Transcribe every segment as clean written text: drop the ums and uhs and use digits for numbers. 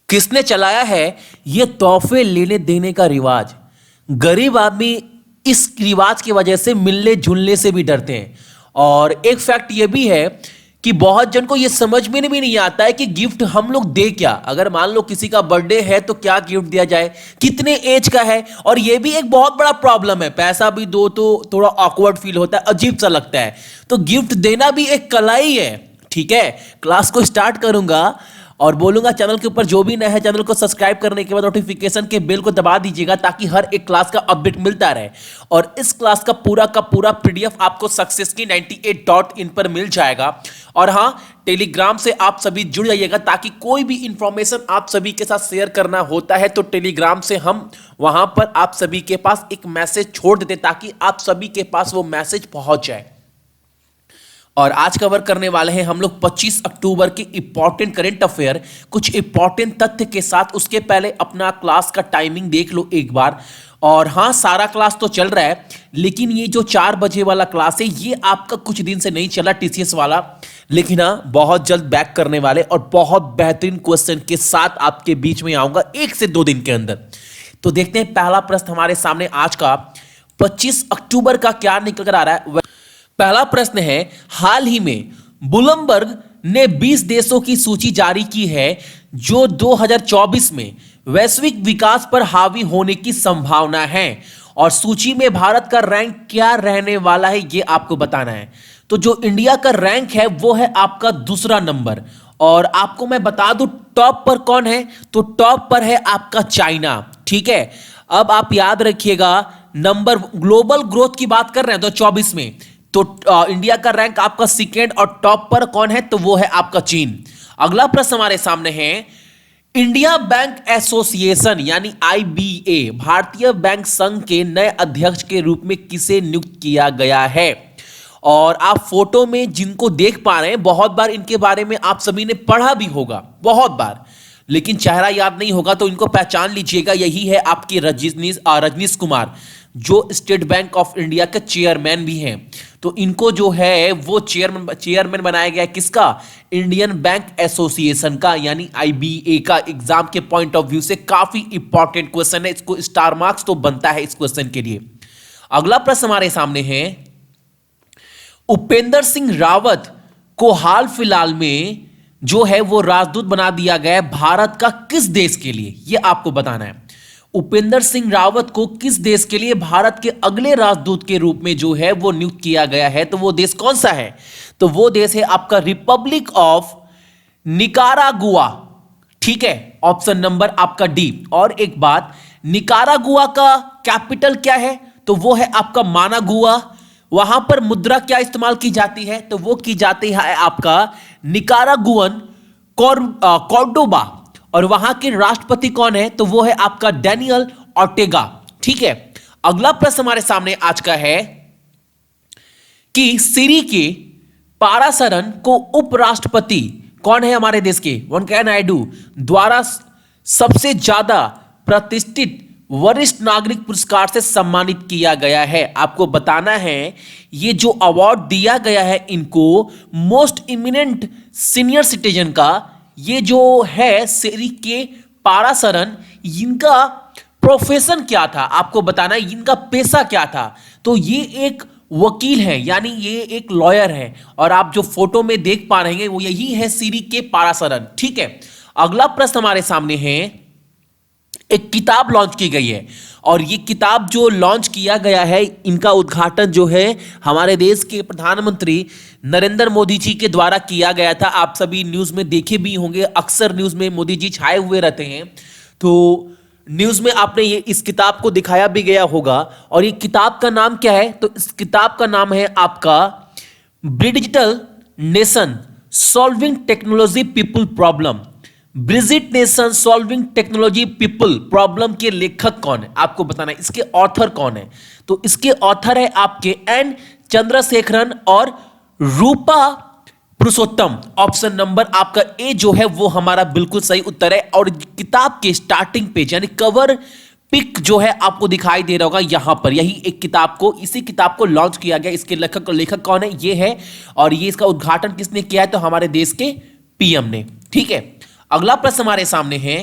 किसने चलाया है ये तोहफे लेने देने का रिवाज? गरीब आदमी इस रिवाज की वजह से मिलने जुलने से भी डरते हैं। और एक फैक्ट ये भी है कि बहुत जन को ये समझ में भी नहीं आता है कि गिफ्ट हम लोग दे क्या। अगर मान लो किसी का बर्थडे है तो क्या गिफ्ट दिया जाए, कितने एज का है। और ये भी एक बहुत बड़ा प्रॉब्लम है, पैसा भी दो तो थोड़ा ऑकवर्ड फील होता है, अजीब सा लगता है। तो गिफ्ट देना भी एक कला ही है। ठीक है, क्लास को स्टार्ट करूंगा और बोलूंगा चैनल के ऊपर जो भी नया है चैनल को सब्सक्राइब करने के बाद नोटिफिकेशन के बेल को दबा दीजिएगा ताकि हर एक क्लास का अपडेट मिलता रहे। और इस क्लास का पूरा पीडीएफ आपको सक्सेस की 98.in पर मिल जाएगा। और हाँ, टेलीग्राम से आप सभी जुड़ जाइएगा ताकि कोई भी इंफॉर्मेशन आप सभी के साथ शेयर करना होता है तो टेलीग्राम से हम वहां पर आप सभी के पास एक मैसेज छोड़ देते ताकि आप सभी के पास वो मैसेज पहुंच जाए। और आज कवर करने वाले हैं हम लोग 25 अक्टूबर के इंपॉर्टेंट करंट अफेयर, कुछ इंपॉर्टेंट तथ्य के साथ। उसके पहले अपना क्लास का टाइमिंग देख लो एक बार। और हाँ, सारा क्लास तो चल रहा है, लेकिन ये जो 4 बजे वाला क्लास है ये आपका कुछ दिन से नहीं चला, टीसीएस वाला। लेकिन हाँ, बहुत जल्द बैक करने वाले और बहुत बेहतरीन क्वेश्चन के साथ आपके बीच में आऊंगा 1 से 2 दिन के अंदर। तो देखते हैं पहला प्रश्न हमारे सामने आज का 25 अक्टूबर का क्या निकल कर आ रहा है। पहला प्रश्न है, हाल ही में ब्लूमबर्ग ने 20 देशों की सूची जारी की है जो 2024 में वैश्विक विकास पर हावी होने की संभावना है। और सूची में भारत का रैंक क्या रहने वाला है ये आपको बताना है। तो जो इंडिया का रैंक है वो है आपका दूसरा नंबर। और आपको मैं बता दूं टॉप पर कौन है, तो टॉप पर है आपका चाइना। ठीक है, अब आप याद रखिएगा नंबर ग्लोबल ग्रोथ की बात कर रहे हैं तो 24 में तो इंडिया का रैंक आपका सेकेंड और टॉप पर कौन है, तो वो है आपका चीन। अगला प्रश्न हमारे सामने है, इंडिया बैंक एसोसिएशन यानी आईबीए भारतीय बैंक संघ के नए अध्यक्ष के रूप में किसे नियुक्त किया गया है। और आप फोटो में जिनको देख पा रहे हैं बहुत बार इनके बारे में आप सभी ने पढ़ा भी होगा बहुत बार, लेकिन चेहरा याद नहीं होगा तो इनको पहचान लीजिएगा। यही है आपके रजनीश कुमार जो स्टेट बैंक ऑफ इंडिया के चेयरमैन भी हैं। तो इनको जो है वो चेयरमैन बनाया गया किसका, इंडियन बैंक एसोसिएशन का यानी आईबीए का। एग्जाम के पॉइंट ऑफ व्यू से काफी इंपॉर्टेंट क्वेश्चन है, इसको स्टार मार्क्स तो बनता है इस क्वेश्चन के लिए। अगला प्रश्न हमारे सामने है, उपेंद्र सिंह रावत को हाल फिलहाल में जो है वो राजदूत बना दिया गया है भारत का किस देश के लिए, ये आपको बताना है। उपेंद्र सिंह रावत को किस देश के लिए भारत के अगले राजदूत के रूप में जो है वो नियुक्त किया गया है, तो वो देश कौन सा है, तो वो देश है आपका रिपब्लिक ऑफ निकारागुआ। ठीक है, ऑप्शन नंबर आपका डी। और एक बात, निकारागुआ का कैपिटल क्या है, तो वो है आपका मानागुआ। वहां पर मुद्रा क्या इस्तेमाल की जाती है, तो वो की जाती है आपका निकारागुअन कॉर्डोबा। और वहां के राष्ट्रपति कौन है, तो वो है आपका डैनियल ऑर्टेगा। ठीक है, अगला प्रश्न हमारे सामने आज का है कि सीरी के पारासरन को उपराष्ट्रपति कौन है हमारे देश के, वेंकैया नायडू द्वारा सबसे ज्यादा प्रतिष्ठित वरिष्ठ नागरिक पुरस्कार से सम्मानित किया गया है। आपको बताना है ये जो अवार्ड दिया गया है इनको मोस्ट इमिनेंट सीनियर सिटीजन का, ये जो है सीरी के पारासरन, इनका प्रोफेशन क्या था आपको बताना है, इनका पेशा क्या था, तो ये एक वकील है यानी ये एक लॉयर है। और आप जो फोटो में देख पा रहे हैं वो यही है सीरी के पारासरन। ठीक है, अगला प्रश्न हमारे सामने है, एक किताब लॉन्च की गई है और ये किताब जो लॉन्च किया गया है इनका उद्घाटन जो है हमारे देश के प्रधानमंत्री नरेंद्र मोदी जी के द्वारा किया गया था। आप सभी न्यूज़ में देखे भी होंगे, अक्सर न्यूज़ में मोदी जी छाए हुए रहते हैं, तो न्यूज़ में आपने ये इस किताब को दिखाया भी गया होगा। और ये किताब का नाम क्या है, तो इस किताब का नाम है आपका digital nation solving technology people problem. Bridgital nation solving technology people problem के लेखक कौन है आपको बताना है, इसके ऑथर कौन है, तो इसके ऑथर है आपके एन चंद्रशेखरन और रूपा पुरुषोत्तम। ऑप्शन नंबर आपका ए जो है वो हमारा बिल्कुल सही उत्तर है। और किताब के स्टार्टिंग पेज यानी कवर पिक जो है आपको दिखाई दे रहा होगा यहां पर, यही एक किताब को, इसी किताब को लॉन्च किया गया। इसके लेखक कौन है, ये है। और ये इसका उद्घाटन किसने किया है, तो हमारे देश के पीएम ने। ठीक है, अगला प्रश्न हमारे सामने है,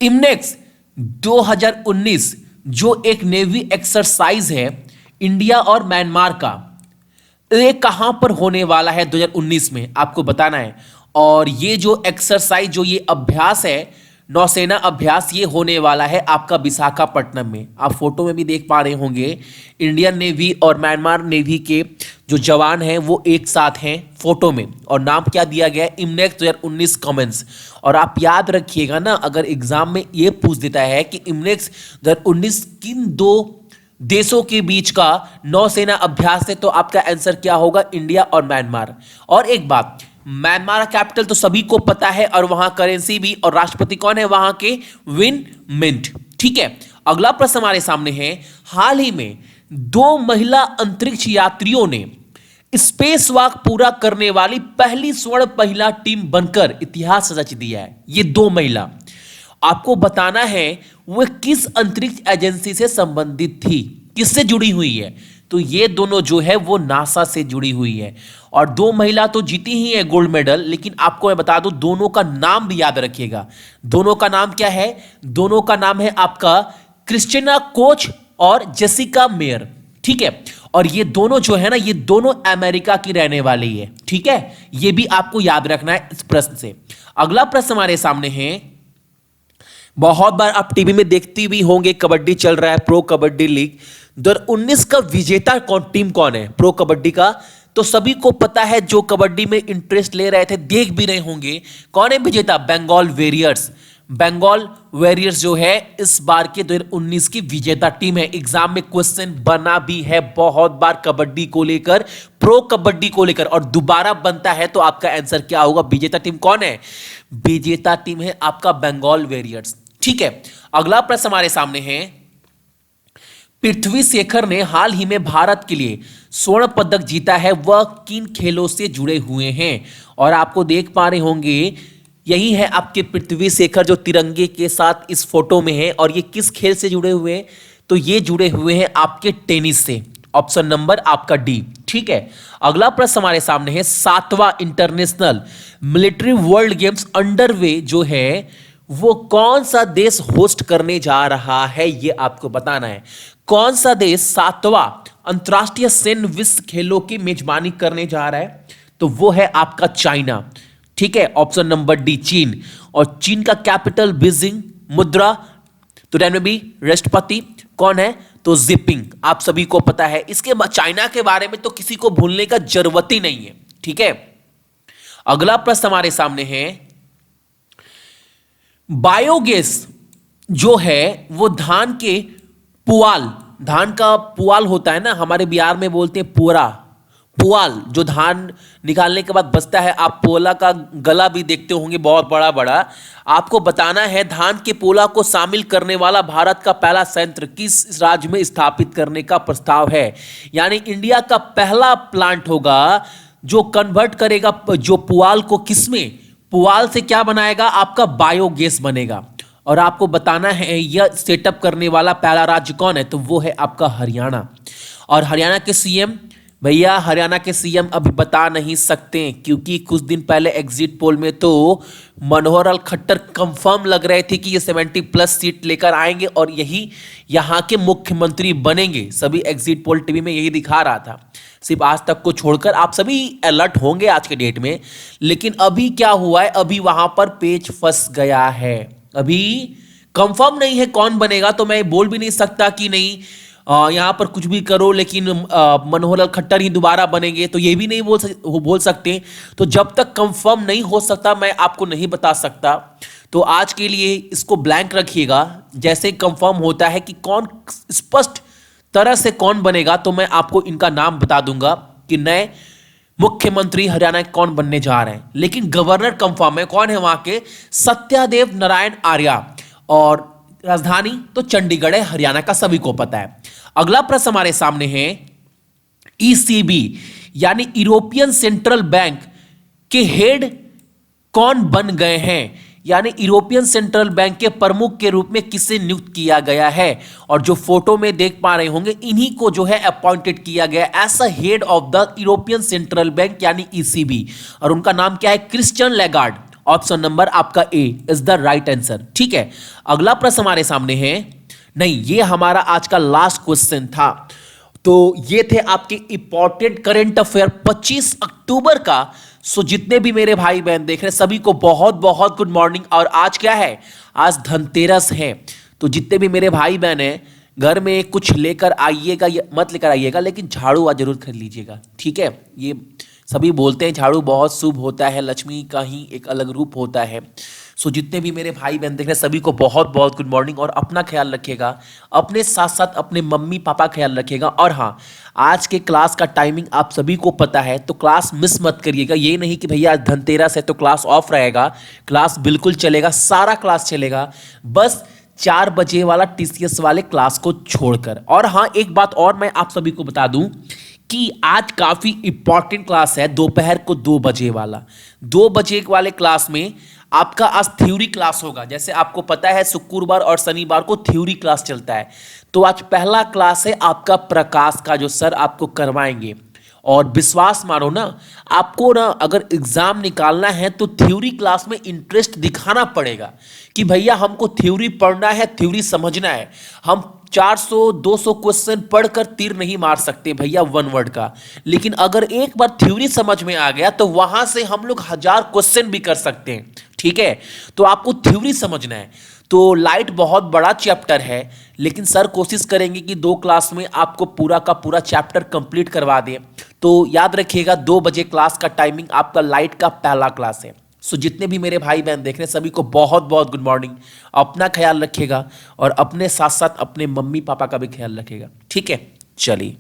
इमनेक्स 2019 जो एक नेवी एक्सरसाइज है इंडिया और म्यांमार का, ये कहां पर होने वाला है 2019 में, आपको बताना है। और ये जो एक्सरसाइज, जो ये अभ्यास है, नौसेना अभ्यास, ये होने वाला है आपका विशाखापट्टनम में। आप फोटो में भी देख पा रहे होंगे इंडियन नेवी और म्यांमार नेवी के जो जवान हैं वो एक साथ हैं फोटो में, और नाम क्या दिया गया है, इमनेक्स 2019 कमेंस। और आप याद रखिएगा ना, अगर एग्जाम में ये पूछ देता है कि इमनेक्स 2019 किन दो देशों के बीच का नौसेना अभ्यास है, तो आपका आंसर क्या होगा, इंडिया और म्यांमार। और एक बात, म्यांमार कैपिटल तो सभी को पता है, और वहां करेंसी भी, और राष्ट्रपति कौन है वहां के, विन मिंट। ठीक है, अगला प्रश्न हमारे सामने है, हाल ही में 2 महिला अंतरिक्ष यात्रियों ने स्पेस वॉक पूरा करने वाली पहली स्वर्ण महिला टीम बनकर इतिहास रच दिया है। ये 2 महिला, आपको बताना है वह किस अंतरिक्ष एजेंसी से संबंधित थी, किससे जुड़ी हुई है। तो ये दोनों जो है वो नासा से जुड़ी हुई है, और 2 महिला तो जीती ही है गोल्ड मेडल, लेकिन आपको मैं बता दूं दोनों का नाम भी याद रखिएगा। दोनों का नाम क्या है, दोनों का नाम है आपका क्रिस्टिना कोच और जेसिका मेयर। ठीक है, और ये दोनों जो है ना, ये दोनों अमेरिका की रहने वाली है। ठीक है, ये भी आपको याद रखना है इस प्रश्न से। अगला प्रश्न हमारे सामने है, बहुत बार आप टीवी में देखती भी होंगे, कबड्डी चल रहा है, प्रो कबड्डी लीग 2019 का विजेता टीम कौन है प्रो कबड्डी का, तो सभी को पता है, जो कबड्डी में इंटरेस्ट ले रहे थे देख भी रहे होंगे, कौन है विजेता, बंगाल वॉरियर्स। बंगाल वॉरियर्स जो है इस बार के 2019 की विजेता टीम है। एग्जाम में क्वेश्चन बना भी है बहुत बार कबड्डी को लेकर, प्रो कबड्डी को लेकर, और दोबारा बनता है, तो आपका आंसर क्या होगा, विजेता टीम कौन है, विजेता टीम है आपका बंगाल वॉरियर्स। ठीक है, अगला प्रश्न हमारे सामने है, पृथ्वी शेखर ने हाल ही में भारत के लिए स्वर्ण पदक जीता है, वह किन खेलों से जुड़े हुए हैं। और आपको देख पा रहे होंगे यही है आपके पृथ्वी शेखर, जो तिरंगे के साथ इस फोटो में है, और ये किस खेल से जुड़े हुए हैं, तो ये जुड़े हुए हैं आपके टेनिस से, ऑप्शन नंबर आपका डी। ठीक है, अगला प्रश्न हमारे सामने है, 7वां international military world games underway जो है वो कौन सा देश होस्ट करने जा रहा है, ये आपको बताना है। कौन सा देश 7वां अंतरराष्ट्रीय सैन्य विश्व खेलों की मेजबानी करने जा रहा है, तो वो है आपका चाइना। ठीक है, ऑप्शन नंबर डी चीन, और चीन का कैपिटल बीजिंग, मुद्रा तो रेनबी, राष्ट्रपति कौन है, तो जिपिंग, आप सभी को पता है। इसके बाद चाइना के बारे में तो किसी को भूलने का जरूरत ही नहीं है। ठीक है, अगला प्रश्न हमारे सामने है, बायोगैस जो है वो धान के पुआल, धान का पुआल होता है ना, हमारे बिहार में बोलते हैं पुआल, जो धान निकालने के बाद बचता है, आप पोला का गला भी देखते होंगे बहुत बड़ा बड़ा। आपको बताना है धान के पोला को शामिल करने वाला भारत का पहला संयंत्र किस राज्य में स्थापित करने का प्रस्ताव है। यानी इंडिया का पहला प्लांट होगा जो कन्वर्ट करेगा जो पुआल को, किसमें, पुआल से क्या बनाएगा, आपका बायोगैस बनेगा। और आपको बताना है यह सेटअप करने वाला पहला राज्य कौन है, तो वो है आपका हरियाणा। और हरियाणा के सीएम, भैया हरियाणा के सीएम अभी बता नहीं सकते, क्योंकि कुछ दिन पहले एग्जिट पोल में तो मनोहर लाल खट्टर कंफर्म लग रहे थे कि ये 70+ सीट लेकर आएंगे और यही यहाँ के मुख्यमंत्री बनेंगे। सभी एग्जिट पोल टीवी में यही दिखा रहा था, सिर्फ आज तक को छोड़कर। आप सभी अलर्ट होंगे आज के डेट में, लेकिन अभी क्या हुआ है, अभी वहां पर पेच फंस गया है, अभी कंफर्म नहीं है कौन बनेगा। तो मैं बोल भी नहीं सकता कि नहीं यहां पर कुछ भी करो, लेकिन मनोहर लाल खट्टर ही दोबारा बनेंगे, तो ये भी नहीं बोल सकते। तो जब तक कंफर्म नहीं हो सकता मैं आपको नहीं बता सकता। तो आज के लिए इसको ब्लैंक रखिएगा, जैसे कंफर्म होता है कि कौन स्पष्ट तरह से कौन बनेगा तो मैं आपको इनका नाम बता दूंगा कि नए मुख्यमंत्री हरियाणा के कौन बनने जा रहे हैं। लेकिन गवर्नर कंफर्म है, कौन है वहां के, सत्यदेव नारायण आर्या, और राजधानी तो चंडीगढ़ है, हरियाणा का सभी को पता है। अगला प्रश्न हमारे सामने है, ईसीबी यानी यूरोपियन सेंट्रल बैंक के हेड कौन बन गए हैं, यानी यूरोपियन सेंट्रल बैंक के प्रमुख के रूप में किसे नियुक्त किया गया है। और जो फोटो में देख पा रहे होंगे इन्हीं को जो है अपॉइंटेड किया गया as a head of the European central bank यानी ईसीबी, और उनका नाम क्या है, क्रिश्चियन लेगार्ड। ऑप्शन नंबर आपका ए इज द राइट आंसर। ठीक है, अगला प्रश्न हमारे सामने है, नहीं ये हमारा आज का लास्ट क्वेश्चन था। तो ये थे आपके इंपॉर्टेंट करंट अफेयर 25 अक्टूबर का। सो जितने भी मेरे भाई बहन देख रहे हैं सभी को बहुत बहुत गुड मॉर्निंग। और आज क्या है, आज धनतेरस है। तो जितने भी मेरे भाई बहन हैं घर में कुछ लेकर आइएगा या मत लेकर आइएगा, लेकिन झाड़ू आज जरूर खरीद लीजिएगा। ठीक है, ये सभी बोलते हैं झाड़ू बहुत शुभ होता है, लक्ष्मी का ही एक अलग रूप होता है। सो जितने भी मेरे भाई बहन देख रहे हैं सभी को बहुत बहुत गुड मॉर्निंग। और अपना ख्याल रखिएगा, अपने साथ साथ अपने मम्मी पापा ख्याल रखिएगा। और हाँ, आज के क्लास का टाइमिंग आप सभी को पता है, तो क्लास मिस मत करिएगा। ये नहीं कि भैया आज धनतेरस है तो क्लास ऑफ रहेगा, क्लास बिल्कुल चलेगा, सारा क्लास चलेगा, बस 4 बजे वाला टीसीएस वाले क्लास को छोड़कर। और हाँ, एक बात और मैं आप सभी को बता दूं कि आज काफी इंपॉर्टेंट क्लास है, दोपहर को 2 बजे वाला। 2 बजे वाले क्लास में आपका आज थ्योरी क्लास होगा। जैसे आपको पता है शुक्रवार और शनिवार को थ्योरी क्लास चलता है, तो आज पहला क्लास है आपका प्रकाश का, जो सर आपको करवाएंगे। और विश्वास मानो ना, आपको ना अगर एग्जाम निकालना है तो थ्योरी क्लास में इंटरेस्ट दिखाना पड़ेगा कि भैया हमको थ्योरी पढ़ना है, थ्योरी समझना है। हम 400-200 क्वेश्चन पढ़कर तीर नहीं मार सकते भैया वन वर्ड का, लेकिन अगर एक बार थ्योरी समझ में आ गया तो वहां से हम लोग 1000 क्वेश्चन भी कर सकते हैं। ठीक है, तो आपको थ्योरी समझना है। तो लाइट बहुत बड़ा चैप्टर है, लेकिन सर कोशिश करेंगे कि 2 क्लास में आपको पूरा का पूरा चैप्टर कंप्लीट करवा दें। तो याद रखिएगा 2 बजे क्लास का टाइमिंग आपका लाइट का पहला क्लास है। सो जितने भी मेरे भाई बहन देख रहे हैं सभी को बहुत बहुत गुड मॉर्निंग। अपना ख्याल रखिएगा और अपने साथ साथ अपने मम्मी पापा का भी ख्याल रखिएगा। ठीक है, चलिए।